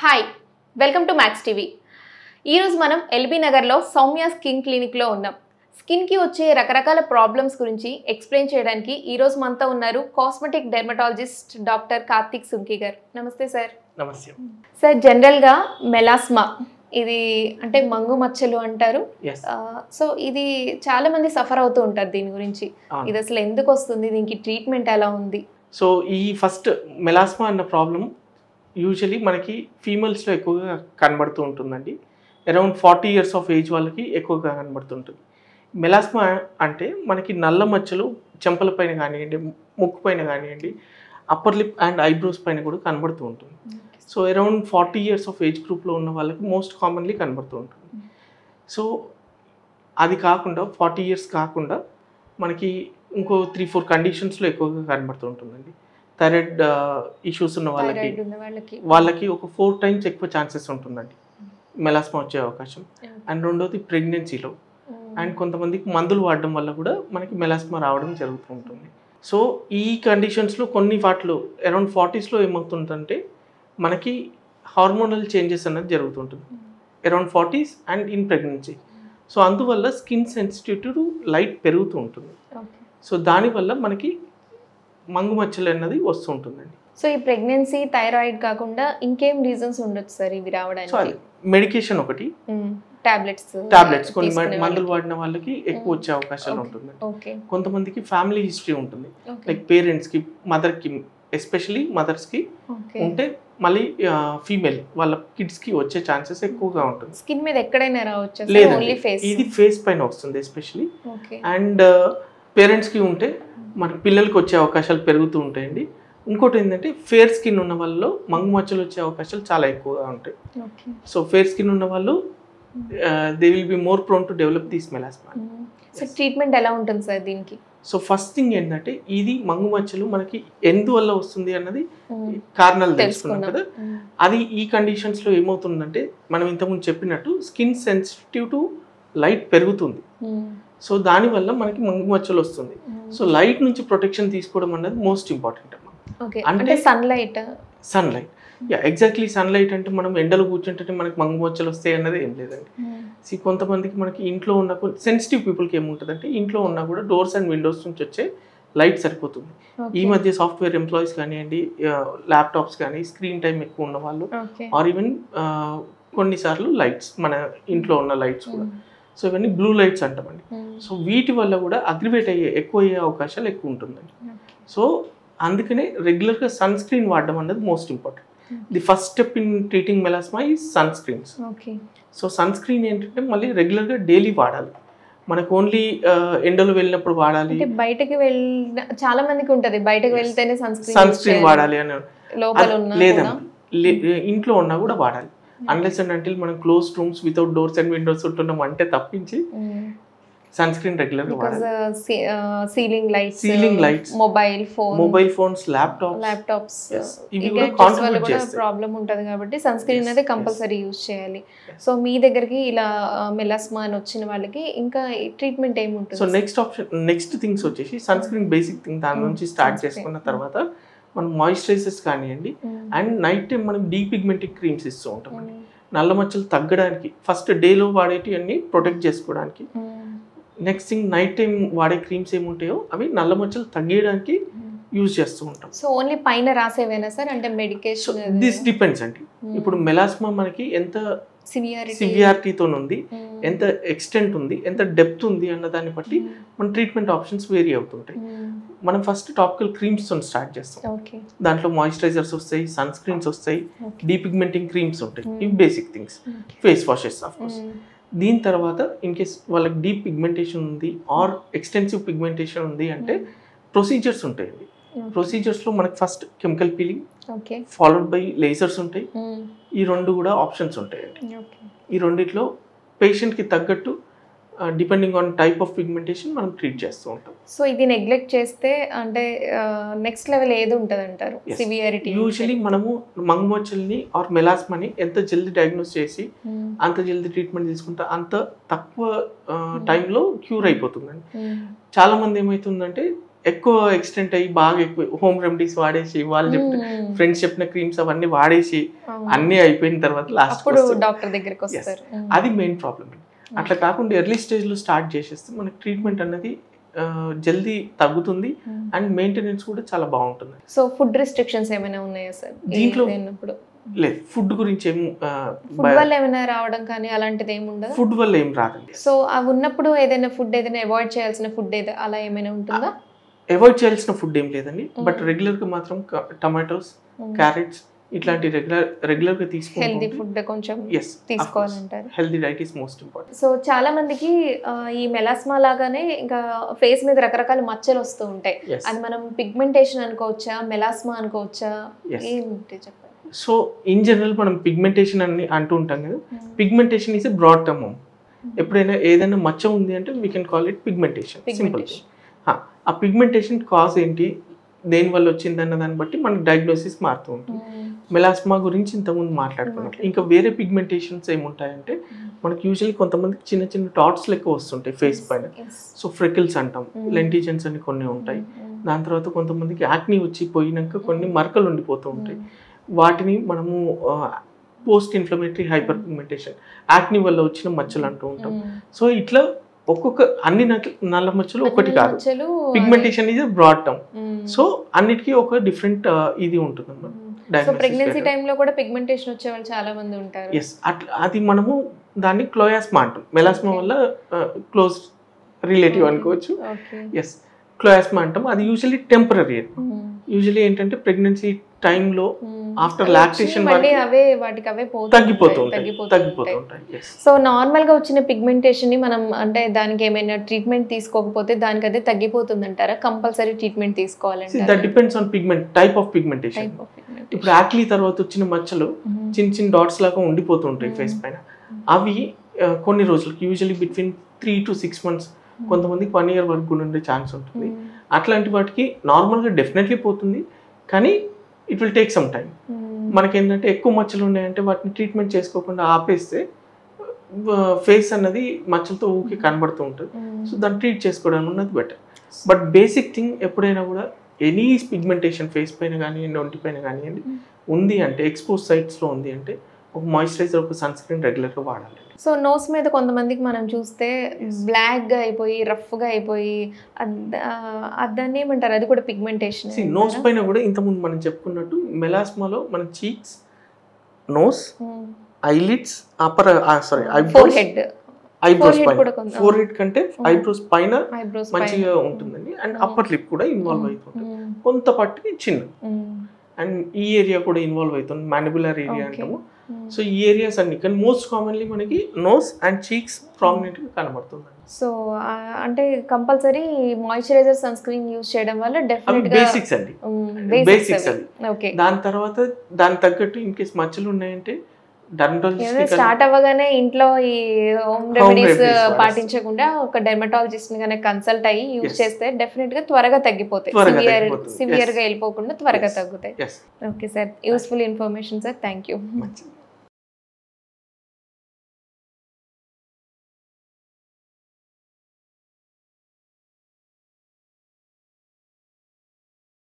Hi welcome to max TV. ఈరోజు మనం LB నగర్లో సౌమ్య స్కిన్ క్లినిక్లో ఉన్నాం. స్కిన్కి వచ్చే రకరకాల ప్రాబ్లమ్స్ గురించి ఎక్స్ప్లెయిన్ చేయడానికి ఈరోజు మనతో ఉన్నారు cosmetic dermatologist doctor Karthik Sunki గారు. నమస్తే సార్. నమస్తే సార్, జనరల్గా మెలాస్మా ఇది అంటే మంగు మచ్చలు అంటారు. సో ఇది చాలా మంది సఫర్ అవుతూ ఉంటారు దీని గురించి. ఇది అసలు ఎందుకు వస్తుంది, దీనికి ట్రీట్మెంట్ ఎలా ఉంది? సో ఈ ఫస్ట్ మెలాస్మా అన్న ప్రాబ్లం యూజువలీ మనకి ఫీమేల్స్లో ఎక్కువగా కనబడుతూ ఉంటుందండి. అరౌండ్ 40 years ఆఫ్ ఏజ్ వాళ్ళకి ఎక్కువగా కనబడుతుంటుంది. మెలాస్మా అంటే మనకి నల్ల మచ్చలు చెంపల పైన కానివ్వండి, ముక్కు పైన కానివ్వండి, అప్పర్ లిప్ అండ్ ఐబ్రోస్ పైన కూడా కనబడుతూ ఉంటుంది. So around 40 years of age గ్రూప్లో ఉన్న వాళ్ళకి మోస్ట్ కామన్లీ కనబడుతూ ఉంటుంది. సో అది కాకుండా 40 years కాకుండా మనకి ఇంకో 3-4 కండిషన్స్లో ఎక్కువగా కనబడుతూ ఉంటుందండి. థైరాయిడ్ ఇష్యూస్ ఉన్న వాళ్ళకి ఒక 4 times ఎక్కువ ఛాన్సెస్ ఉంటుందండి మెలాస్మా వచ్చే అవకాశం. అండ్ రెండోది ప్రెగ్నెన్సీలో, అండ్ కొంతమందికి మందులు వాడడం వల్ల కూడా మనకి మెలాస్మా రావడం జరుగుతూ ఉంటుంది. సో ఈ కండిషన్స్లో కొన్ని వాటిలో అరౌండ్ 40sలో ఏమవుతుందంటే మనకి హార్మోనల్ చేంజెస్ అనేది జరుగుతుంటుంది around 40s and in pregnancy. So అందువల్ల స్కిన్ సెన్సిటివిటీ టు లైట్ పెరుగుతూ ఉంటుంది. సో దానివల్ల మనకి మంగు మచ్చలు అన్నది వస్తూ ఉంటుందండి. సో ఈ ప్రెగ్నెన్సీ, థైరాయిడ్ కాకుండా ఇంకేం రీజన్స్ ఉండొచ్చు సార్ ఇవి రావడానికి? మెడికేషన్ ఒకటి, టాబ్లెట్స్ కొన్ని మందులు వాడిన వాళ్ళకి ఎక్కువ వచ్చే అవకాశాలు ఉంటుంది. కొంతమందికి ఫ్యామిలీ హిస్టరీ ఉంటుంది, లైక్ పేరెంట్స్కి, మదర్కి, ఎస్పెషలీ మదర్స్కి ఉంటే మళ్ళీ ఫీమేల్ వాళ్ళ కిడ్స్కి వచ్చే ఛాన్సెస్ ఎక్కువగా ఉంటుంది. స్కిన్ మీద ఎక్కడైనా రావచ్చు? లేదు, ఇది ఫేస్ పైన వస్తుంది ఎస్పెషలీ. అండ్ పేరెంట్స్కి ఉంటే మన పిల్లలకి వచ్చే అవకాశాలు పెరుగుతూ ఉంటాయండి. ఇంకోటి ఏంటంటే ఫేర్ స్కిన్ ఉన్న వాళ్ళలో మంగు మచ్చలు వచ్చే అవకాశాలు చాలా ఎక్కువగా ఉంటాయి. సో ఫేర్ స్కిన్ ఉన్న వాళ్ళు they will be more prone to develop this melasma. So treatment ఎలా ఉంటుంది సార్ దీనికి? సో ఫస్ట్ థింగ్ ఏంటంటే ఇది మంగు మచ్చలు మనకి ఎందువల్ల వస్తుంది అన్నది కారణాలు తెలుసుకున్నాం కదా. అది ఈ కండిషన్స్లో ఏమవుతుందంటే మనం ఇంతకుముందు చెప్పినట్టు స్కిన్ సెన్సిటివ్ టు లైట్ పెరుగుతుంది. సో దానివల్ల మనకి మంగు మచ్చలు వస్తుంది. సో లైట్ నుంచి ప్రొటెక్షన్ తీసుకోవడం అన్నది మోస్ట్ ఇంపార్టెంట్ అమ్మా. అంటే సన్లైట్ ఎగ్జాక్ట్లీ సన్లైట్ అంటే మనం ఎండలో కూర్చుంటే మనకి మంగు మచ్చలు వస్తాయి అన్నది ఏం లేదండి. కొంతమందికి మనకి ఇంట్లో ఉన్న సెన్సిటివ్ పీపుల్కి ఏముంటుంది అంటే ఇంట్లో ఉన్నా కూడా డోర్స్ అండ్ విండోస్ నుంచి వచ్చే లైట్ సరిపోతుంది. ఈ మధ్య సాఫ్ట్వేర్ ఎంప్లాయీస్ కానివ్వండి, ల్యాప్టాప్స్ కానీ, స్క్రీన్ టైం ఎక్కువ ఉన్న వాళ్ళు, ఆర్ ఈవెన్ కొన్నిసార్లు లైట్స్ మన ఇంట్లో ఉన్న లైట్స్ కూడా, సో ఇవన్నీ బ్లూ లైట్స్ అంటామండి. సో వీటి వల్ల కూడా అగ్రివేట్ ఎక్కువ అయ్యే అవకాశాలు ఎక్కువ ఉంటుందండి. సో అందుకనే రెగ్యులర్గా సన్ స్క్రీన్ వాడడం అనేది most important. The first step in treating melasma is sun screens. So sun screen ఏంటంటే మళ్ళీ రెగ్యులర్గా డైలీ వాడాలి. మనకు ఓన్లీ ఎండలో వెళ్ళినప్పుడు వాడాలి. బయటకి వెళ్ళిన చాలా మందికి ఉంటుంది, బయటకు వెళ్తేనే సన్ స్క్రీన్ వాడాలి అని లేదమ్మా. ఇంట్లో ఉన్నా కూడా వాడాలి. అన్లెస్ అండ్ అంటిల్ మనం close rooms without doors and Windows ఉంటున్నాం అంటే తప్పించి సన్ స్క్రీన్ రెగ్యులర్ గా వాడాలి. Ceiling lights, mobile phones, laptops ఇవి కూడా కాంట్రిబ్యూట్ చేస్తాయి. ప్రాబ్లం ఉంటుంది కాబట్టి సన్ స్క్రీన్ అనేది కంపల్సరీ యూజ్ చేయాలి. సో మీ దగ్గరికి ఇలా మెలాస్మా అని వచ్చిన వాళ్ళకి ఇంకా ట్రీట్మెంట్ ఏముంటుంది? సో నెక్స్ట్ థింగ్స్ వచ్చేసి సన్ స్క్రీన్ బేసిక్ థింగ్, దాని నుంచి స్టార్ట్ చేసుకున్న తర్వాత మనం మాయిశ్చరైజర్స్ కానివ్వండి, అండ్ నైట్ టైం మనం డీపిగ్మెంటింగ్ క్రీమ్స్ ఇస్తూ ఉంటామండి. నల్ల మచ్చలు తగ్గడానికి ఫస్ట్ డేలో వాడేటి అన్ని ప్రొటెక్ట్ చేసుకోవడానికి. నెక్స్ట్ థింగ్ నైట్ టైం వాడే క్రీమ్స్ ఏముంటాయో అవి నల్ల మచ్చలు తగ్గడానికి యూజ్ చేస్తూ ఉంటాం. సో ఓన్లీ పైన రాసేవేనా సార్, అంటే మెడికేషన్? దిస్ డిపెండ్స్ అండి. ఇప్పుడు మెలాస్మా మనకి ఎంత సివియారిటీతో ఉంది, ఎంత ఎక్స్టెంట్ ఉంది, ఎంత డెప్త్ ఉంది అన్న దాన్ని బట్టి మన ట్రీట్మెంట్ ఆప్షన్స్ వేరీ అవుతుంటాయి. మనం ఫస్ట్ టాపికల్ క్రీమ్స్ తో స్టార్ట్ చేస్తాం. దాంట్లో మాయిశ్చరైజర్స్ వస్తాయి, సన్ స్క్రీన్స్ వస్తాయి, డీపిగ్మెంటింగ్ క్రీమ్స్ ఉంటాయి. ఇవి basic things. Face washes of course. దీని తర్వాత ఇన్ కేస్ వాళ్ళకి డీప్ పిగ్మెంటేషన్ ఉంది ఆర్ ఎక్స్టెన్సివ్ పిగ్మెంటేషన్ ఉంది అంటే ప్రొసీజర్స్ ఉంటాయండి. ప్రొసీజర్స్లో మనకి first chemical peeling followed by lasers ఉంటాయి. ఈ రెండు కూడా ఆప్షన్స్ ఉంటాయండి. ఈ రెండిట్లో పేషెంట్కి తగ్గట్టు depending on type of pigmentation మనం ట్రీట్ చేస్తూ ఉంటాం. సో ఇది నెగ్లెక్ట్ చేస్తే అంటే నెక్స్ట్ లెవెల్ ఏది ఉంటుంది అంటారు సివియారిటీ? యూజువలీ మనము మంగు మచ్చల్ని ఆర్ మెలాస్మాని ఎంత జల్దీ డయాగ్నోస్ చేసి అంత జల్దీ ట్రీట్మెంట్ తీసుకుంటే అంత తక్కువ టైంలో క్యూర్ అయిపోతుందండి. చాలా మంది ఏమవుతుందంటే ఎక్కువ ఎక్స్టెంట్ అయ్యి బాగా ఎక్కువ హోమ్ రెమెడీస్ వాడేసి వాళ్ళు చెప్పిన ఫ్రెండ్స్ చెప్పిన క్రీమ్స్ అవన్నీ వాడేసి అన్నీ అయిపోయిన తర్వాత లాస్ట్ డాక్టర్ దగ్గరికి వస్తారు. అది మెయిన్ ప్రాబ్లం. అట్లా కాకుండా ఎర్లీ స్టేజ్లో స్టార్ట్ చేసేస్తే మనకి ట్రీట్మెంట్ అనేది జల్దీ తగ్గుతుంది అండ్ మెయింటెనెన్స్ కూడా చాలా బాగుంటుంది. సో ఫుడ్ రెస్ట్రిక్షన్స్ ఏమైనా ఉన్నాయా సార్ దీంట్లో? లేదు, ఫుడ్ గురించి ఏం ఫుడ్ వల్ల ఏమైనా రావడం కానీ అలాంటిది ఏమి ఉండదు. ఫుడ్ వల్ల ఏం రాదండి. సో అవి ఉన్నప్పుడు ఏదైనా ఫుడ్ ఏదైనా అవాయిడ్ చేయాల్సిన ఫుడ్ అలా ఏమైనా ఉంటుందా? అవాయిడ్ చేయాల్సిన ఫుడ్ ఏం లేదండి, బట్ రెగ్యులర్గా మాత్రం టమాటోస్, క్యారెట్స్ ఇట్లాంటి రెగ్యులర్గా తీసుకుంటే హెల్దీ ఫుడ్ కొంచెం తీసుకోవాలంటారు. Healthy diet is most important. So చాలా మందికి ఈ మెలాస్మా లాగానే ఇంకా ఫేస్ మీద రకరకాల మచ్చలు వస్తూ ఉంటాయి. అది మనం పిగ్మెంటేషన్ అనుకోవచ్చా, మెలాస్మా అనుకోవచ్చా, ఏంటి చెప్పండి? సో ఇన్ జనరల్ మనం పిగ్మెంటేషన్ అని అంటూ ఉంటాం కదా. Pigmentation is a broad term. ఎప్పుడైనా ఏదైనా మచ్చ ఉంది అంటే we can call it pigmentation. Simple. ఆ పిగ్మెంటేషన్ కాజ్ ఏంటి, దేనివల్ల వచ్చింది అన్న దాన్ని బట్టి మనకి డయాగ్నోసిస్ మారుతూ ఉంటుంది. మెలాస్మా గురించి ఇంతకుముందు మాట్లాడుకున్నట్లు ఇంకా వేరే పిగ్మెంటేషన్స్ ఏముంటాయంటే మనకి యూజువల్లీ కొంతమందికి చిన్న చిన్న డాట్స్ లెక్క వస్తుంటాయి ఫేస్ పైన. సో ఫ్రెకిల్స్ అంటాం, లెంటిజన్స్ అని కొన్ని ఉంటాయి. దాని తర్వాత కొంతమందికి యాక్ని వచ్చి పోయినాక కొన్ని మరకలు ఉండిపోతూ ఉంటాయి. వాటిని మనము పోస్ట్ ఇన్ఫ్లమేటరీ హైపర్ పిగ్మెంటేషన్, యాక్ని వల్ల వచ్చిన మచ్చలు అంటూ ఉంటాం. సో ఇట్లా ఒక్కొక్క అన్ని నల్ల మచ్చలు ఒకటి కాదు. Pigmentation is broad term. So అన్నిటికీ ఒక డిఫరెంట్ ఇది ఉంటుంది అన్నమాట. సో ప్రెగ్నెన్సీ టైంలో కూడా పిగ్మెంటేషన్ వచ్చే వాళ్ళు చాలా మంది ఉంటారు. ఎస్, అట్లా అది మనము దాన్ని క్లోయాస్మా అంటాం. మెలాస్మా వల్ల క్లోజ్ రిలేటివ్ అనుకోవచ్చు. ఎస్, క్లోయాస్మా అంటాం. అది యూజువల్లీ టెంపరీ. యూజువల్లీ ఏంటంటే ప్రెగ్నెన్సీ టైంలో ఆఫ్టర్ లాక్టేషన్ తగ్గిపోతూ ఉంటాయి. సో నార్మల్ గా వచ్చిన పిగ్మెంటేషన్ ని మనం అంటే దానికి ఏమైనా ట్రీట్మెంట్ తీసుకోకపోతే దానికి అదే తగ్గిపోతుంది అంటారా? కంపల్సరీ ట్రీట్మెంట్ తీసుకోవాలంటే that depends on pigment, type of pigmentation. ఇప్పుడు యాక్ని తర్వాత వచ్చిన మచ్చలు చిన్న చిన్న డాట్స్ లాగా ఉండిపోతూ ఉంటాయి ఫేస్ పైన. అవి కొన్ని రోజులకి యూజువల్లీ బిట్వీన్ 3 to 6 months, కొంతమందికి 1 year వరకు కూడా ఉండే ఛాన్స్ ఉంటుంది. అట్లాంటి వాటికి నార్మల్గా డెఫినెట్లీ పోతుంది, కానీ it will take some time. మనకేంటంటే ఎక్కువ మచ్చలు ఉన్నాయంటే వాటిని ట్రీట్మెంట్ చేసుకోకుండా ఆపేస్తే ఫేస్ అన్నది మచ్చలతో ఊరికి కనబడుతూ ఉంటుంది. సో దాన్ని ట్రీట్ చేసుకోవడం అన్నది బెటర్. బట్ బేసిక్ థింగ్ ఎప్పుడైనా కూడా ఎనీ పిగ్మెంటేషన్ ఫేస్ పైన కానివ్వండి, ఒంటి పైన కానివ్వండి ఉంది అంటే, ఎక్స్పోజ్ సైట్స్లో ఉంది అంటే ఒక మాయిశ్చరైజర్, ఒక సన్ స్క్రీన్ రెగ్యులర్గా వాడాలి. సో నోస్ మీద కొంతమందికి మనం చూస్తే బ్లాక్గా అయిపోయి, రఫ్గా అయిపోయి, దాన్ని ఏమంటారు? అది కూడా పిగ్మెంటేషన్. నోస్ పైన కూడా ఇంతకుముందు మనం చెప్పుకున్నట్టు మెలాస్మాలో మన చీక్స్, నోస్, ఐలిడ్స్, ఐబ్రోస్ పైన, ఫోర్ హెడ్ కంటే ఐబ్రోస్ పైన మంచిగా ఉంటుందండి. అండ్ అప్పర్ లిప్ కూడా ఇన్వాల్వ్ అవుతుంది కొంత పట్టుకి, చిన్న అండ్ ఈ ఏరియా కూడా ఇన్వాల్వ్ అవుతుంది, మాండిబులర్ ఏరియా అంటాము. సో ఈ ఏరియాస్ అన్ని, కానీ మోస్ట్ కామన్లీ మనకి నోస్ అండ్ చీక్స్ ప్రామినెంట్గా కనబడుతుంది. సో అంటే compulsory moisturizer, sun screen use చేయడం వల్ల డెఫినెట్గా బేసిక్స్ అండి, బేసిక్స్ అది. దాని తర్వాత దాని తగ్గట్టు ఇన్ కేస్ మచ్చలు ఉన్నాయంటే స్టార్ట్ అవ్వగానే ఇంట్లో ఈ హోమ్ రెమెడీస్ పాటించకుండా ఒక డెర్మటాలజిస్ట్ ని కన్సల్ట్ అయ్యి యూజ్ చేస్తే డెఫినెట్ గా త్వరగా తగ్గిపోతాయి, సివియర్ గా వెళ్ళిపోకుండా త్వరగా తగ్గుతాయి. Okay sir, useful information sir, thank you.